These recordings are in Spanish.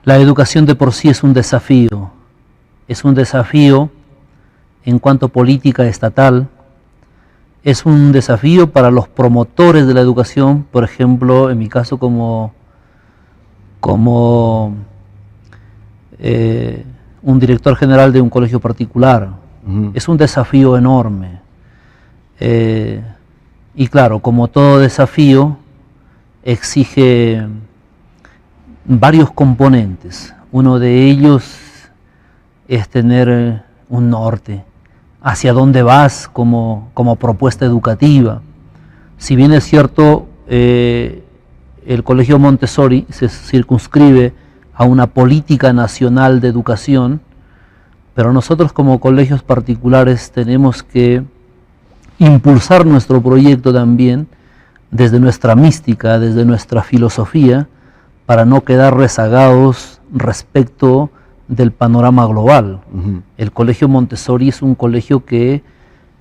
La educación de por sí es un desafío en cuanto a política estatal, es un desafío para los promotores de la educación, por ejemplo, en mi caso como un director general de un colegio particular. Es un desafío enorme. Y claro, como todo desafío, exige varios componentes. Uno de ellos es tener un norte, hacia dónde vas como propuesta educativa. Si bien es cierto, el Colegio Montessori se circunscribe a una política nacional de educación, pero nosotros como colegios particulares tenemos que impulsar nuestro proyecto también desde nuestra mística, desde nuestra filosofía, para no quedar rezagados respecto del panorama global. El Colegio Montessori es un colegio que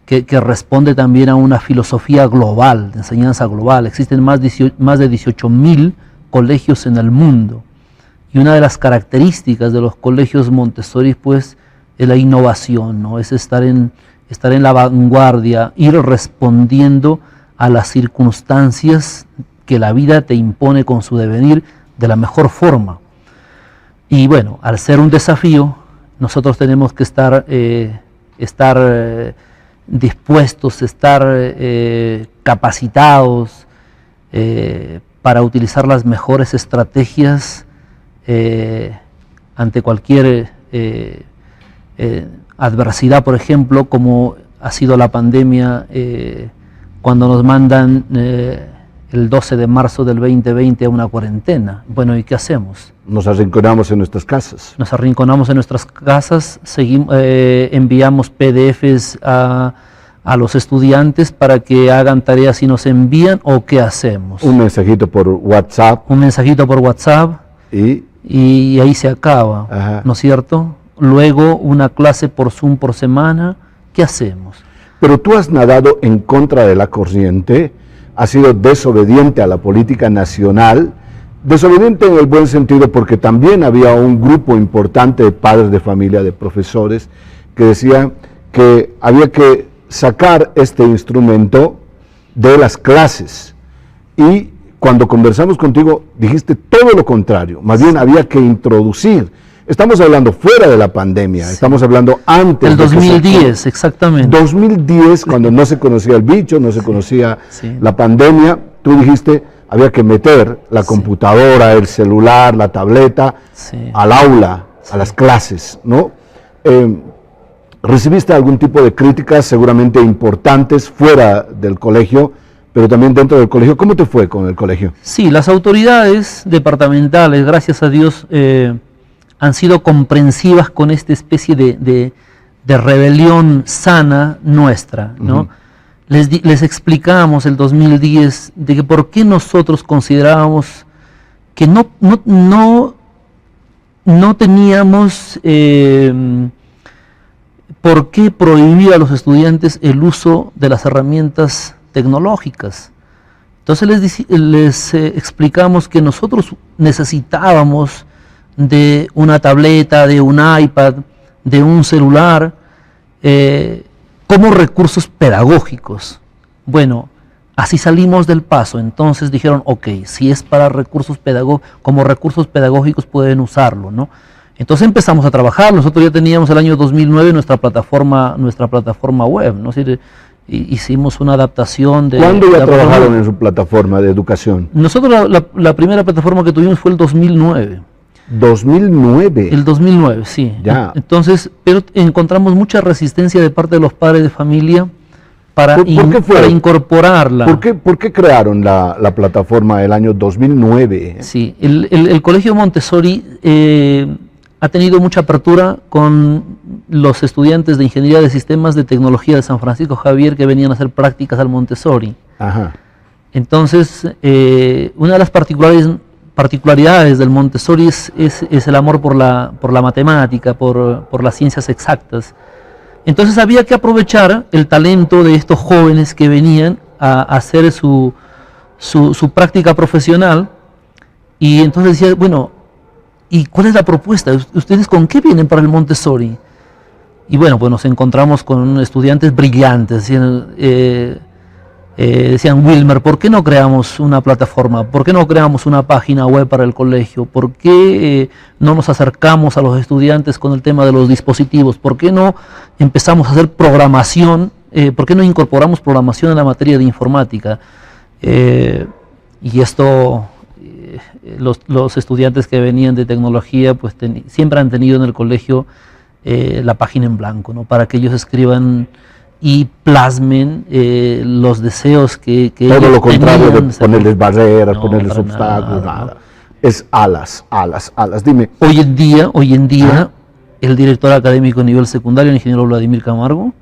responde también a una filosofía global, de enseñanza global. Existen más de 18.000 colegios en el mundo. Y una de las características de los colegios Montessori, pues, es la innovación, ¿no? Es estar en la vanguardia, ir respondiendo a las circunstancias que la vida te impone con su devenir de la mejor forma. Y bueno, al ser un desafío, nosotros tenemos que estar dispuestos, estar capacitados para utilizar las mejores estrategias ante cualquier adversidad, por ejemplo, como ha sido la pandemia, cuando nos mandan el 12 de marzo del 2020 a una cuarentena. Bueno, ¿y qué hacemos? Nos arrinconamos en nuestras casas. Nos arrinconamos en nuestras casas, enviamos PDFs a los estudiantes para que hagan tareas y nos envían, ¿o qué hacemos? Un mensajito por WhatsApp. Un mensajito por WhatsApp y ahí se acaba. Ajá. ¿No es cierto? Luego una clase por Zoom por semana, ¿qué hacemos? Pero tú has nadado en contra de la corriente, has sido desobediente a la política nacional, desobediente en el buen sentido porque también había un grupo importante de padres de familia, de profesores, que decían que había que sacar este instrumento de las clases. Y cuando conversamos contigo dijiste todo lo contrario, más bien había que introducir. Estamos hablando fuera de la pandemia, sí. Estamos hablando antes. El 2010, exactamente. 2010, cuando no se conocía el bicho, no se conocía la pandemia, tú dijiste, había que meter la computadora, el celular, la tableta, al aula, a las clases, ¿no? ¿Recibiste algún tipo de críticas seguramente importantes fuera del colegio, pero también dentro del colegio? ¿Cómo te fue con el colegio? Sí, las autoridades departamentales, gracias a Dios, han sido comprensivas con esta especie de rebelión sana nuestra, ¿no? Les explicamos el 2010 de que por qué nosotros considerábamos que no teníamos por qué prohibir a los estudiantes el uso de las herramientas tecnológicas. Entonces les explicamos que nosotros necesitábamos de una tableta, de un iPad, de un celular, como recursos pedagógicos. Bueno, así salimos del paso. Entonces dijeron, ok, si es para recursos pedagógicos, como recursos pedagógicos pueden usarlo, ¿no? Entonces empezamos a trabajar. Nosotros ya teníamos el año 2009 nuestra plataforma web, ¿no? Hicimos una adaptación de... ¿Cuándo ya trabajaron en su plataforma de educación? Nosotros la primera plataforma que tuvimos fue el 2009. 2009. El 2009, sí. Ya. Entonces, pero encontramos mucha resistencia de parte de los padres de familia para incorporarla. ¿Por qué crearon la plataforma el año 2009? Sí, el Colegio Montessori ha tenido mucha apertura con los estudiantes de Ingeniería de Sistemas de Tecnología de San Francisco Javier que venían a hacer prácticas al Montessori. Ajá. Entonces, una de las particularidades del Montessori es el amor por la matemática, por las ciencias exactas. Entonces había que aprovechar el talento de estos jóvenes que venían a hacer su práctica profesional, y entonces decía, bueno, ¿y cuál es la propuesta? ¿Ustedes con qué vienen para el Montessori? Y bueno, pues nos encontramos con estudiantes brillantes. Decían, Wilmer, ¿por qué no creamos una plataforma? ¿Por qué no creamos una página web para el colegio? ¿Por qué no nos acercamos a los estudiantes con el tema de los dispositivos? ¿Por qué no empezamos a hacer programación? ¿Por qué no incorporamos programación en la materia de informática? Y esto, los estudiantes que venían de tecnología, pues siempre han tenido en el colegio la página en blanco, ¿no? Para que ellos escriban y plasmen los deseos que todo ellos lo contrario tenían, de ponerles barreras, no, ponerles para obstáculos, nada, nada. ¿no? Es alas, alas, alas. Dime. Hoy en día, el director académico a nivel secundario, el ingeniero Vladimir Camargo,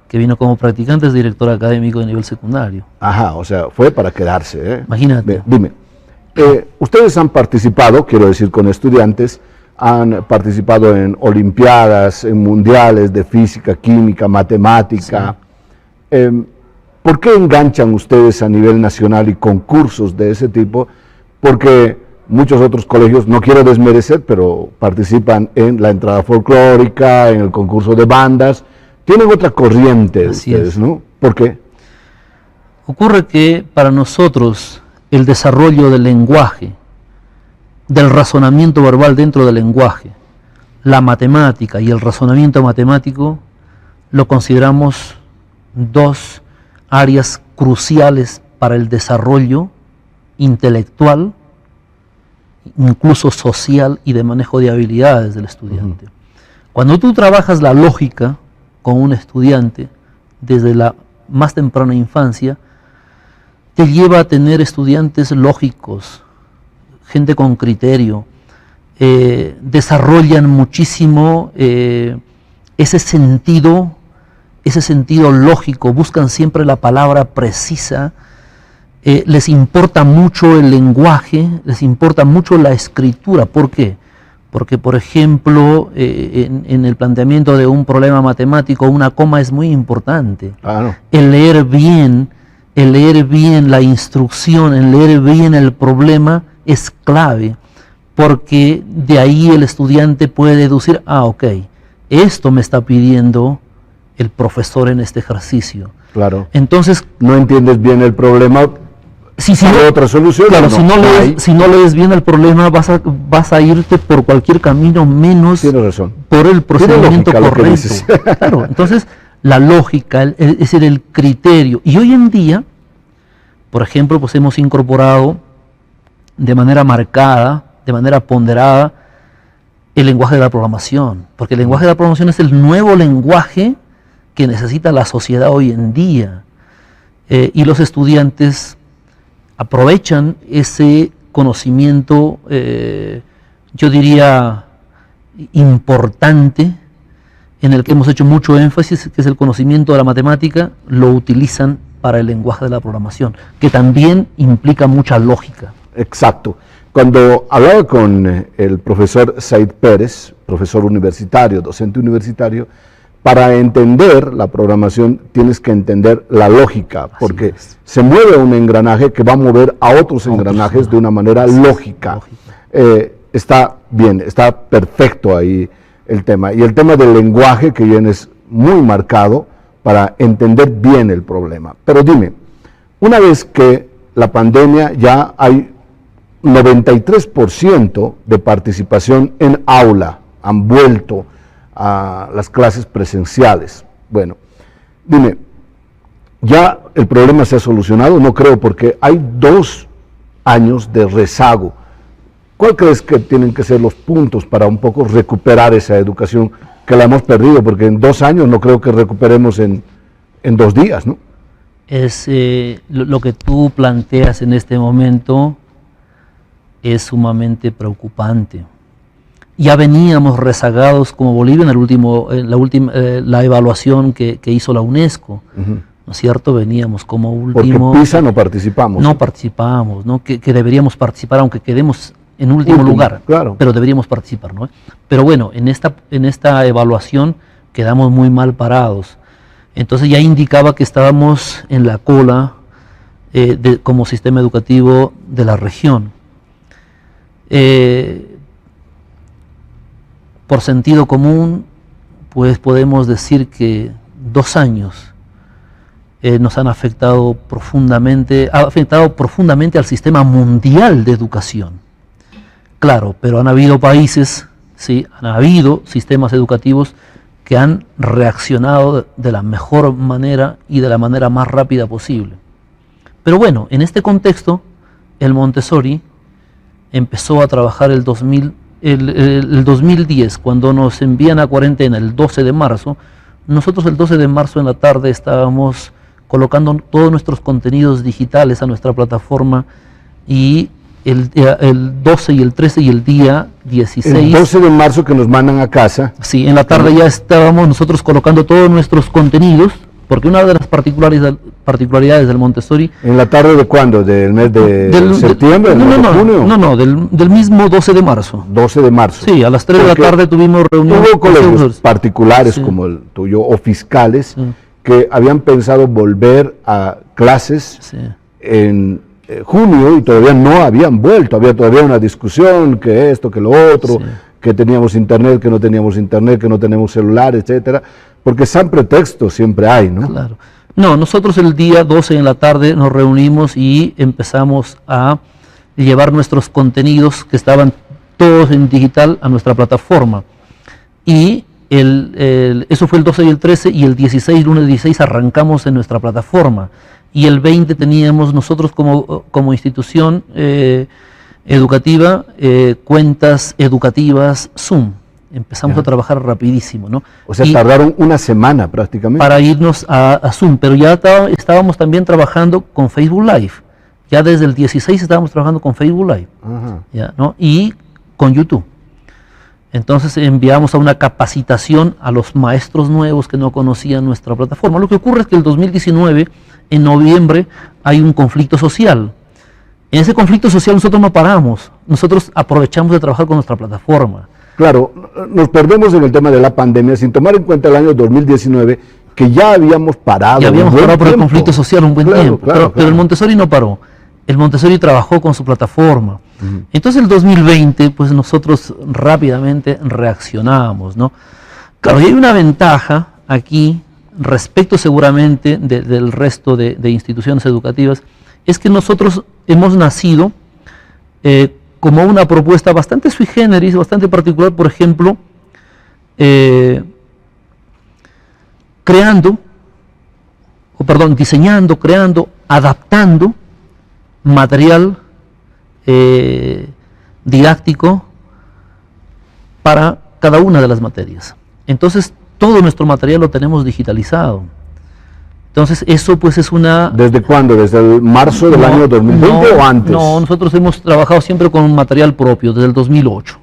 que vino como practicante, es director académico de nivel secundario. Ajá, o sea, fue para quedarse, ¿eh? Imagínate. Dime, ustedes han participado, quiero decir, con estudiantes, han participado en olimpiadas, en mundiales de física, química, matemática. Sí. ¿Por qué enganchan ustedes a nivel nacional y concursos de ese tipo? Porque muchos otros colegios, no quiero desmerecer, pero participan en la entrada folclórica, en el concurso de bandas, tienen otra corriente ustedes, ¿no? ¿Por qué? Ocurre que para nosotros el desarrollo del lenguaje, del razonamiento verbal dentro del lenguaje, la matemática y el razonamiento matemático, lo consideramos dos áreas cruciales para el desarrollo intelectual, incluso social y de manejo de habilidades del estudiante. Cuando tú trabajas la lógica con un estudiante desde la más temprana infancia, te lleva a tener estudiantes lógicos, gente con criterio, desarrollan muchísimo ese sentido lógico, buscan siempre la palabra precisa, les importa mucho el lenguaje, les importa mucho la escritura. ¿Por qué? Porque, por ejemplo, en el planteamiento de un problema matemático, una coma es muy importante. Claro. El leer bien la instrucción, el leer bien el problema es clave, porque de ahí el estudiante puede deducir, ok, esto me está pidiendo el profesor en este ejercicio. Claro. Entonces, no entiendes bien el problema, si ¿hay otra solución? Claro, no, si no lees bien el problema, vas a irte por cualquier camino menos por el procedimiento correcto. Claro, entonces, la lógica, es decir, el criterio. Y hoy en día, por ejemplo, pues hemos incorporado de manera marcada, de manera ponderada, el lenguaje de la programación. Porque el lenguaje de la programación es el nuevo lenguaje que necesita la sociedad hoy en día. Y los estudiantes aprovechan ese conocimiento, yo diría, importante, en el que hemos hecho mucho énfasis, que es el conocimiento de la matemática, lo utilizan para el lenguaje de la programación, que también implica mucha lógica. Exacto. Cuando hablaba con el profesor Said Pérez, profesor universitario, docente universitario, para entender la programación tienes que entender la lógica, porque se mueve un engranaje que va a mover a otros engranajes de una manera lógica. Está bien, está perfecto ahí el tema. Y el tema del lenguaje que viene es muy marcado para entender bien el problema. Pero dime, una vez que la pandemia ya hay 93% de participación en aula, han vuelto a las clases presenciales. Bueno, dime, ¿ya el problema se ha solucionado? No creo, porque hay 2 años de rezago. ¿Cuál crees que tienen que ser los puntos para un poco recuperar esa educación que la hemos perdido? Porque en 2 años no creo que recuperemos en 2 días, ¿no? Es lo que tú planteas en este momento es sumamente preocupante. Ya veníamos rezagados como Bolivia en la evaluación que hizo la UNESCO, ¿no es cierto? Veníamos como último. Porque PISA no participamos. No participamos, ¿no? Que deberíamos participar, aunque quedemos en último lugar, claro. Pero deberíamos participar, ¿no? Pero bueno, en esta evaluación quedamos muy mal parados. Entonces ya indicaba que estábamos en la cola como sistema educativo de la región. por sentido común, pues podemos decir que 2 años nos han afectado profundamente al sistema mundial de educación. Claro, pero han habido países, sí, han habido sistemas educativos que han reaccionado de la mejor manera y de la manera más rápida posible. Pero bueno, en este contexto, el Montessori empezó a trabajar el 2010, cuando nos envían a cuarentena el 12 de marzo. Nosotros el 12 de marzo en la tarde estábamos colocando todos nuestros contenidos digitales a nuestra plataforma, y el 12 y el 13 y el día 16... El 12 de marzo que nos mandan a casa. Sí, en la tarde ya estábamos nosotros colocando todos nuestros contenidos, porque una de las particularidades del Montessori... ¿En la tarde de cuándo? ¿Del mes de septiembre? No, del mismo 12 de marzo. 12 de marzo. Sí, a las 3 de la tarde tuvimos reuniones. Hubo colegios particulares, sí, como el tuyo, o fiscales, sí, que habían pensado volver a clases, sí, en junio, y todavía no habían vuelto. Había todavía una discusión, que esto, que lo otro, sí, que teníamos internet, que no teníamos internet, que no tenemos celular, etcétera, porque san pretextos siempre hay, ¿no? Claro. No, nosotros el día 12 en la tarde nos reunimos y empezamos a llevar nuestros contenidos, que estaban todos en digital, a nuestra plataforma. Y eso fue el 12 y el 13, y el 16, lunes 16, arrancamos en nuestra plataforma. Y el 20 teníamos nosotros como institución educativa, cuentas educativas Zoom. Empezamos a trabajar rapidísimo, ¿no? O sea, tardaron una semana prácticamente. Para irnos a Zoom, pero ya estábamos también trabajando con Facebook Live. Ya desde el 16 estábamos trabajando con Facebook Live, ¿ya, no? Y con YouTube. Entonces enviamos a una capacitación a los maestros nuevos que no conocían nuestra plataforma. Lo que ocurre es que el 2019, en noviembre, hay un conflicto social. En ese conflicto social nosotros no paramos, nosotros aprovechamos de trabajar con nuestra plataforma. Claro, nos perdemos en el tema de la pandemia sin tomar en cuenta el año 2019, que ya habíamos parado. Ya habíamos parado por el conflicto social un buen tiempo, pero el Montessori no paró. El Montessori trabajó con su plataforma. Entonces el 2020, pues nosotros rápidamente reaccionamos, ¿no? Claro, y hay una ventaja aquí, respecto seguramente del resto de instituciones educativas, es que nosotros hemos nacido como una propuesta bastante sui generis, bastante particular, por ejemplo, diseñando, creando, adaptando material didáctico para cada una de las materias. Entonces, todo nuestro material lo tenemos digitalizado. Entonces, eso pues es una... ¿Desde cuándo? ¿Desde el marzo del año 2020 o antes? No, nosotros hemos trabajado siempre con material propio, desde el 2008,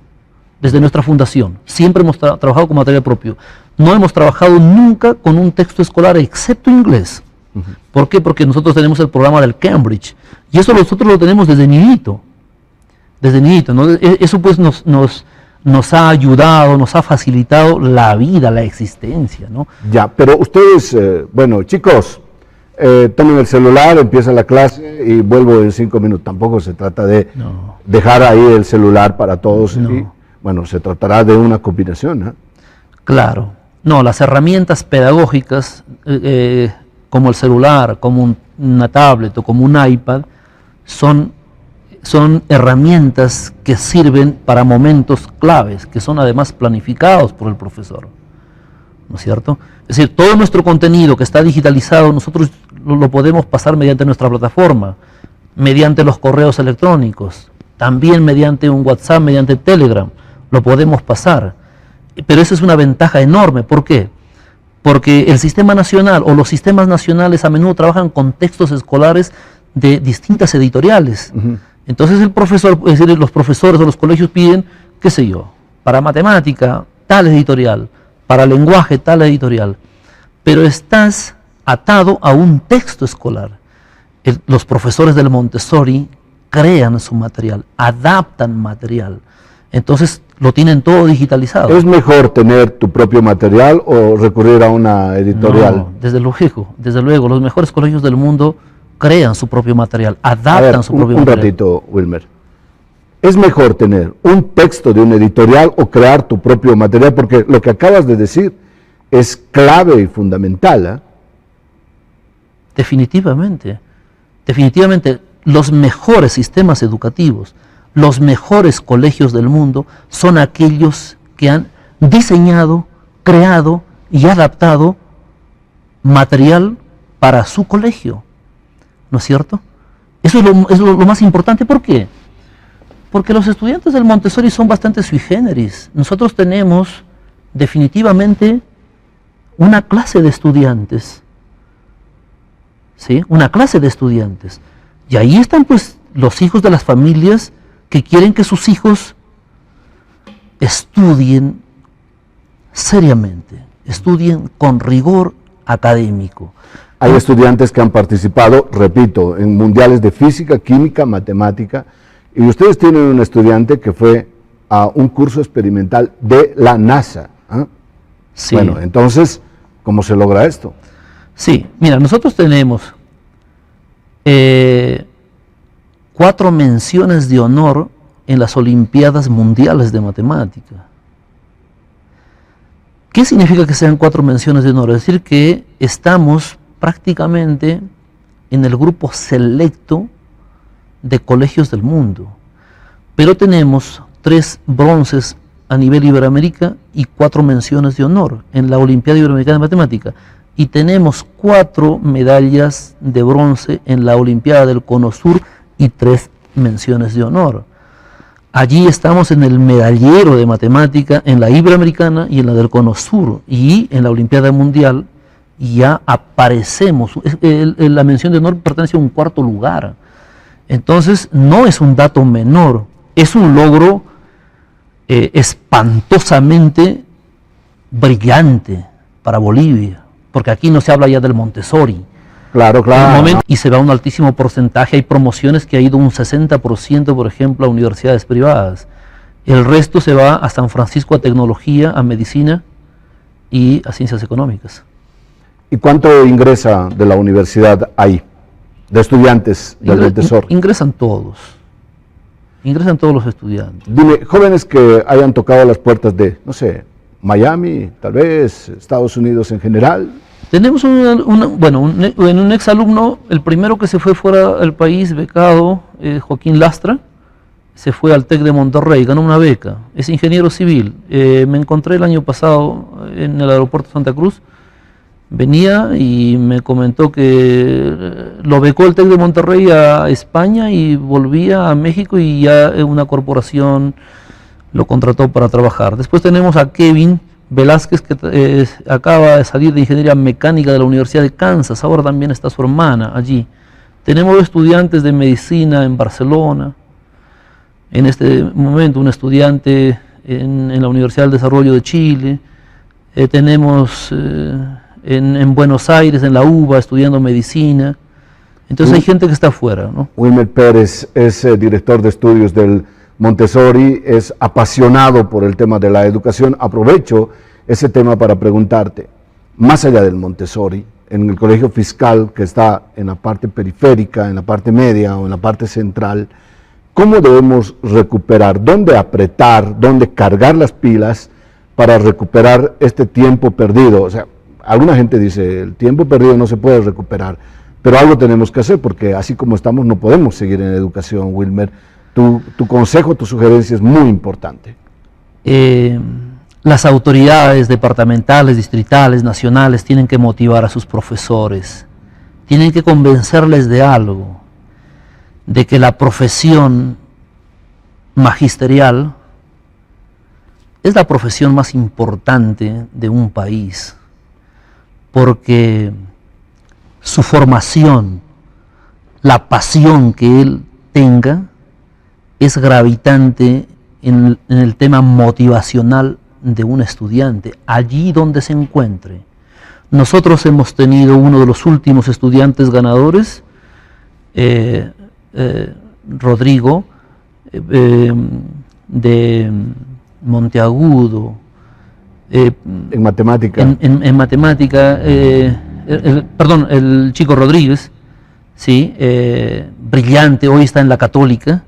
desde nuestra fundación. Siempre hemos trabajado con material propio. No hemos trabajado nunca con un texto escolar, excepto inglés. ¿Por qué? Porque nosotros tenemos el programa del Cambridge, y eso nosotros lo tenemos desde niñito, ¿no? Eso pues nos ha ayudado, nos ha facilitado la vida, la existencia, ¿no? Ya, pero ustedes, bueno, chicos, tomen el celular, empieza la clase y vuelvo en 5 minutos. Tampoco se trata de dejar ahí el celular para todos. No. Y, bueno, se tratará de una combinación, ¿no? Claro. No, las herramientas pedagógicas, como el celular, como una tablet o como un iPad, son herramientas que sirven para momentos claves, que son además planificados por el profesor, ¿no es cierto? Es decir, todo nuestro contenido que está digitalizado, nosotros lo podemos pasar mediante nuestra plataforma, mediante los correos electrónicos, también mediante un WhatsApp, mediante Telegram, lo podemos pasar. Pero esa es una ventaja enorme. ¿Por qué? Porque el sistema nacional o los sistemas nacionales a menudo trabajan con textos escolares de distintas editoriales. Entonces el profesor, es decir, los profesores o los colegios piden, qué sé yo, para matemática, tal editorial, para lenguaje, tal editorial, pero estás atado a un texto escolar. Los profesores del Montessori crean su material, adaptan material, entonces lo tienen todo digitalizado. ¿Es mejor tener tu propio material o recurrir a una editorial? No, desde luego, los mejores colegios del mundo crean su propio material, adaptan su propio material. Un ratito, Wilmer. ¿Es mejor tener un texto de un editorial o crear tu propio material? Porque lo que acabas de decir es clave y fundamental, ¿eh? Definitivamente, definitivamente los mejores sistemas educativos, los mejores colegios del mundo son aquellos que han diseñado, creado y adaptado material para su colegio, ¿no es cierto? Eso es lo más importante. ¿Por qué? Porque los estudiantes del Montessori son bastante sui generis. Nosotros tenemos definitivamente una clase de estudiantes, ¿sí? Una clase de estudiantes. Y ahí están pues los hijos de las familias que quieren que sus hijos estudien seriamente, estudien con rigor académico. Hay estudiantes que han participado, repito, en mundiales de física, química, matemática, y ustedes tienen un estudiante que fue a un curso experimental de la NASA. ¿Eh? Sí. Bueno, entonces, ¿cómo se logra esto? Sí, mira, nosotros tenemos 4 menciones de honor en las Olimpiadas Mundiales de Matemática. ¿Qué significa que sean 4 menciones de honor? Es decir, que estamos prácticamente en el grupo selecto de colegios del mundo, pero tenemos 3 bronces a nivel Iberoamérica y 4 menciones de honor en la Olimpiada Iberoamericana de Matemática, y tenemos 4 medallas de bronce en la Olimpiada del Cono Sur y 3 menciones de honor. Allí estamos en el medallero de matemática en la Iberoamericana y en la del Cono Sur, y en la Olimpiada Mundial ya aparecemos. La mención de honor pertenece a un 4º lugar. Entonces no es un dato menor, es un logro espantosamente brillante para Bolivia, porque aquí no se habla ya del Montessori. Claro, claro. Y se va a un altísimo porcentaje. Hay promociones que ha ido un 60%, por ejemplo, a universidades privadas. El resto se va a San Francisco a tecnología, a medicina y a ciencias económicas. ¿Y cuánto ingresa de la universidad ahí, de estudiantes del Montessori? Ingresan todos los estudiantes. Dime, jóvenes que hayan tocado las puertas de, no sé, Miami, tal vez, Estados Unidos en general. Tenemos un exalumno, el primero que se fue fuera del país, becado, Joaquín Lastra, se fue al TEC de Monterrey, ganó una beca, es ingeniero civil. Me encontré el año pasado en el aeropuerto de Santa Cruz, venía y me comentó que lo becó el TEC de Monterrey a España y volvía a México, y ya una corporación lo contrató para trabajar. Después tenemos a Kevin Velázquez, que acaba de salir de Ingeniería Mecánica de la Universidad de Kansas, ahora también está su hermana allí. Tenemos estudiantes de medicina en Barcelona, en este momento un estudiante en la Universidad del Desarrollo de Chile, tenemos en Buenos Aires, en la UBA, estudiando medicina. Entonces hay gente que está afuera, ¿no? Wilmer Pérez es director de estudios del Montessori, es apasionado por el tema de la educación. Aprovecho ese tema para preguntarte, más allá del Montessori, en el colegio fiscal que está en la parte periférica, en la parte media o en la parte central, ¿cómo debemos recuperar? ¿Dónde apretar? ¿Dónde cargar las pilas para recuperar este tiempo perdido? O sea, alguna gente dice, el tiempo perdido no se puede recuperar, pero algo tenemos que hacer, porque así como estamos no podemos seguir en educación, Wilmer. Tu consejo, tu sugerencia es muy importante. Las autoridades departamentales, distritales, nacionales tienen que motivar a sus profesores, tienen que convencerles de algo, de que la profesión magisterial es la profesión más importante de un país, porque su formación, la pasión que él tenga, es gravitante en el tema motivacional de un estudiante, allí donde se encuentre. Nosotros hemos tenido uno de los últimos estudiantes ganadores, Rodrigo, de Monteagudo. En matemática. En matemática, el chico Rodríguez, ¿sí? Brillante, hoy está en la Católica.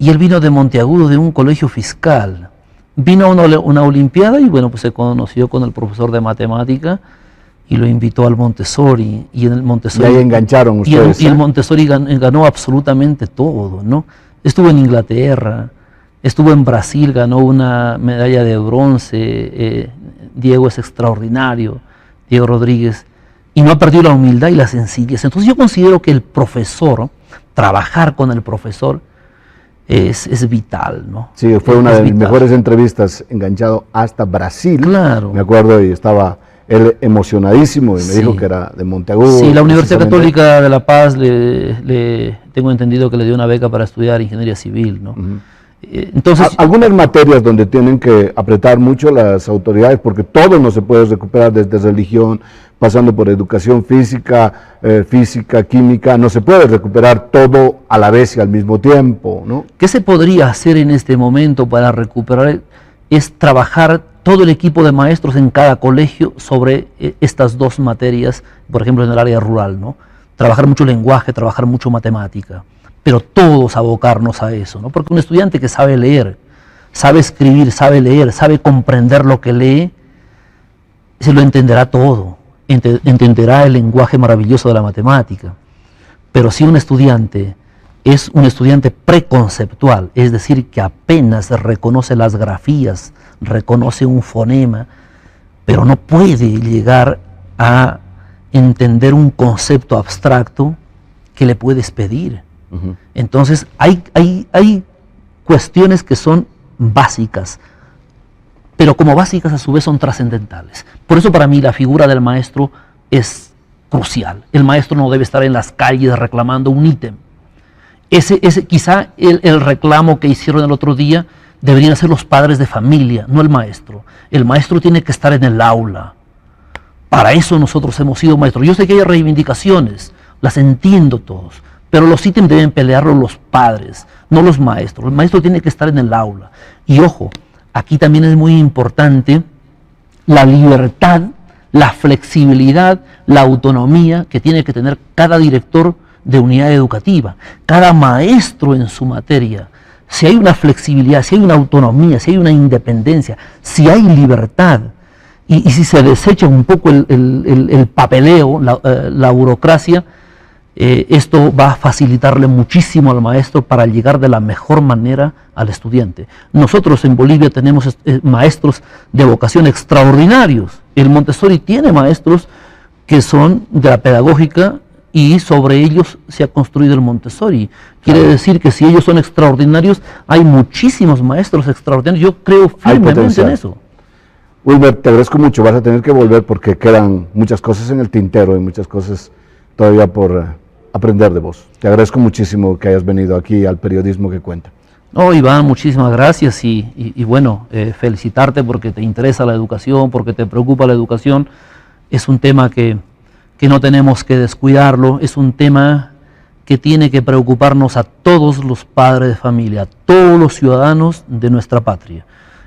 y él vino de Monteagudo, de un colegio fiscal. Vino a una olimpiada y bueno, pues se conoció con el profesor de matemática y lo invitó al Montessori. Y en el Montessori, y ahí engancharon ustedes. Y el Montessori ganó absolutamente todo, ¿no? Estuvo en Inglaterra, estuvo en Brasil, ganó una medalla de bronce. Diego es extraordinario, Diego Rodríguez, y no ha perdido la humildad y la sencillez. Entonces yo considero que el profesor, trabajar con el profesor, es vital, ¿no? Sí, fue una de mis mejores entrevistas, enganchado hasta Brasil. Claro. Me acuerdo, y estaba él emocionadísimo, y me dijo que era de Monteagudo. Sí, la Universidad Católica de La Paz, tengo entendido que le dio una beca para estudiar ingeniería civil, ¿no? Entonces, algunas materias donde tienen que apretar mucho las autoridades, porque todo no se puede recuperar, desde religión, pasando por educación física, química, no se puede recuperar todo a la vez y al mismo tiempo, ¿no? ¿Qué se podría hacer en este momento para recuperar? Es trabajar todo el equipo de maestros en cada colegio sobre estas dos materias, por ejemplo en el área rural, ¿no? Trabajar mucho lenguaje, trabajar mucho matemática, pero todos abocarnos a eso, ¿no? Porque un estudiante que sabe leer, sabe escribir, sabe leer, sabe comprender lo que lee, se lo entenderá todo, entenderá el lenguaje maravilloso de la matemática. Pero si un estudiante es un estudiante preconceptual, es decir, que apenas reconoce las grafías, reconoce un fonema, pero no puede llegar a entender un concepto abstracto, ¿qué le puedes pedir? Entonces hay cuestiones que son básicas, pero como básicas a su vez son trascendentales. Por eso para mí la figura del maestro es crucial. El maestro no debe estar en las calles reclamando un ítem. Quizá el reclamo que hicieron el otro día deberían ser los padres de familia, no el maestro. El maestro tiene que estar en el aula. Para eso nosotros hemos sido maestros. Yo sé que hay reivindicaciones, las entiendo todos, pero los ítems deben pelearlos los padres, no los maestros. El maestro tiene que estar en el aula. Y ojo, aquí también es muy importante la libertad, la flexibilidad, la autonomía que tiene que tener cada director de unidad educativa, cada maestro en su materia. Si hay una flexibilidad, si hay una autonomía, si hay una independencia, si hay libertad, y si se desecha un poco el papeleo, la burocracia, esto va a facilitarle muchísimo al maestro para llegar de la mejor manera al estudiante. Nosotros en Bolivia tenemos maestros de vocación extraordinarios. El Montessori tiene maestros que son de la pedagógica y sobre ellos se ha construido el Montessori. Quiere decir que si ellos son extraordinarios, hay muchísimos maestros extraordinarios. Yo creo firmemente en eso. Wilmer, te agradezco mucho. Vas a tener que volver porque quedan muchas cosas en el tintero y muchas cosas todavía por aprender de vos. Te agradezco muchísimo que hayas venido aquí al Periodismo que Cuenta. No, Iván, muchísimas gracias y bueno, felicitarte porque te interesa la educación, porque te preocupa la educación. Es un tema que no tenemos que descuidarlo, es un tema que tiene que preocuparnos a todos los padres de familia, a todos los ciudadanos de nuestra patria.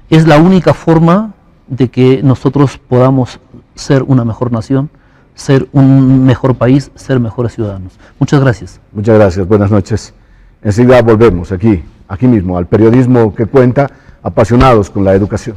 Es la única forma de que nosotros podamos ser una mejor nación, ser un mejor país, ser mejores ciudadanos. Muchas gracias. Muchas gracias, buenas noches. Enseguida volvemos aquí mismo, al Periodismo que Cuenta, apasionados con la educación.